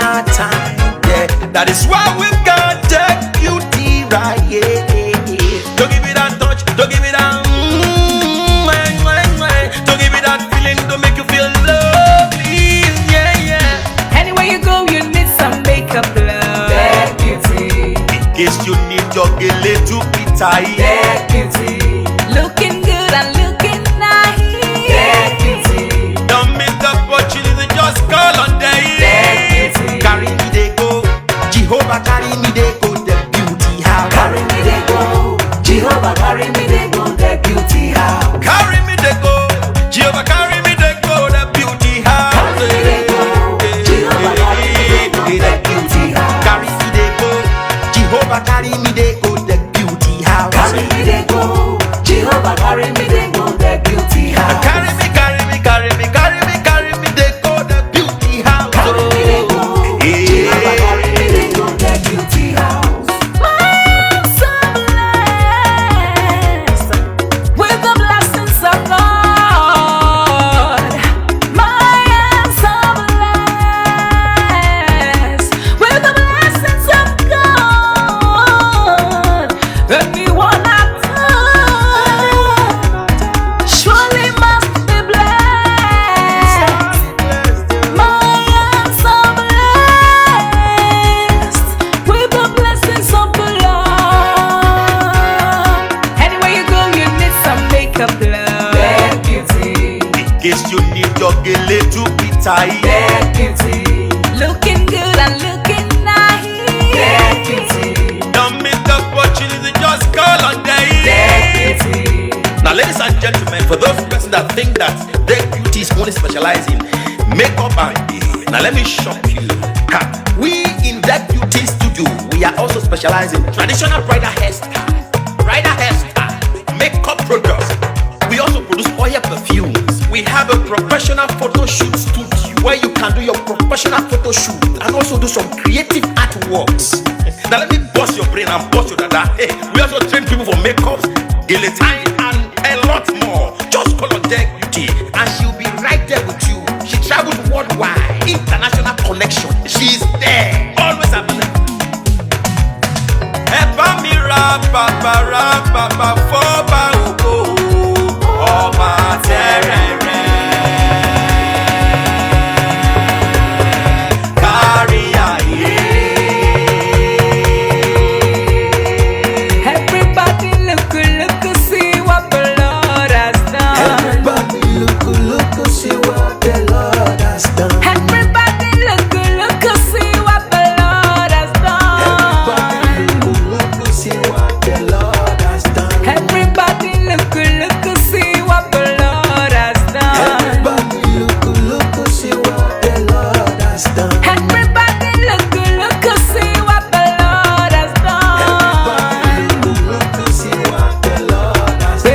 our time. Yeah, that is why we got that beauty right. Yeah, don't give me that touch, don't give me that. Don't give me that feeling, don't make you feel lovely. Yeah, yeah. Anywhere you go, you need some makeup, love. That beauty. In case you need your Gele to be tight. That beauty. Looking good and looking nice. That beauty. Don't miss the opportunity, just call on day. That beauty. Carry me they go, Jehovah carry me they go, the beauty house. Carry me they go, Jehovah carry me they go, the beauty house. Carry me they go, Jehovah carry me they go, the beauty house. Carry me they go, Jehovah carry me they go, the beauty house. Carry me they go, Jehovah carry me they go, the beauty house. Carry me they go, Jehovah carry me they go, the beauty house. Carry me, carry me, carry me, carry me, carry me they go, the beauty house. Carry me they go, Jehovah carry me they go, the beauty house. I'm so blessed with the blessings of God. I'm so blessed with the blessings of God. Anyone I touch surely must be blessed. I am so blessed with the blessings of the Lord. Anywhere you go, you need some makeup, love. That beauty. In case you need your Gele to be tight. That beauty. Looking good and looking nice. That beauty. Don't miss the opportunity, just call on day. That beauty. Now, ladies and gentlemen, for those persons that think that their beauty is only specialized in makeup and hair, now let me shock you. Ha. We in that beauty studio, we are also specialized in traditional bridal hairstyle, makeup products. We also produce oil perfumes. We have a professional photo shoot studio where you can do your professional photo shoot and also do some creative artworks. Now let me bust your brain and bust your dada. Hey, we also train people for makeup, Gele time, and a lot more. Just call on Tech Beauty and she'll be right there with you. She travels worldwide, international connection. She's there, always available. Epa mi ra papa foba ugo ọba terere kárí ayé. Everybody look, see what the Lord has done. Everybody look, see what the Lord has done. Everybody look, see what the Lord has done. Everybody look, see what the Lord has done. Everybody look, see what the Lord has done. Everybody look, see what the Lord has done. Everybody look, see what the Lord has done. Look, see what the Lord has done.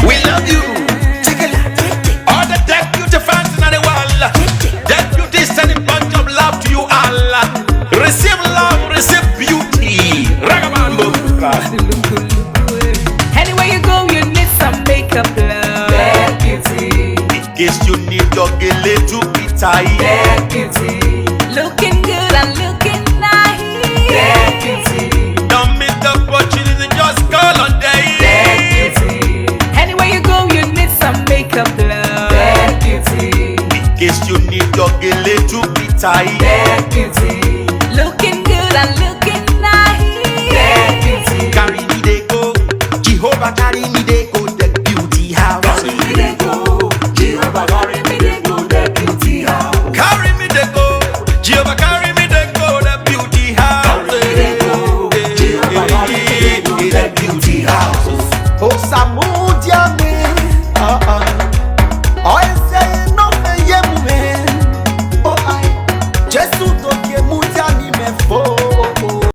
We love you. Take it. All the Tech Beauty fans in the world. Tech Beauty is sending bunch of love to you all. Receive love, receive beauty. Ragamuffin. Anywhere you go, you need some makeup, love. That beauty. In case you need your Gele to be tight. That beauty. Looking good and looking nice. That beauty. Don't miss the opportunity, just call on day. That beauty. Anywhere you go, you need some makeup, love. That beauty. In case you need your Gele to be tight. That beauty. Looking good and looking nice. That beauty. Carry me they go, Jehovah carry me they go, the beauty house. Carry me they go, Jehovah carry me they go, the beauty house. Carry me they go, Jehovah carry me they go, the beauty house. Carry me they go, Jehovah carry me they go, the beauty house. Oh, Samudia.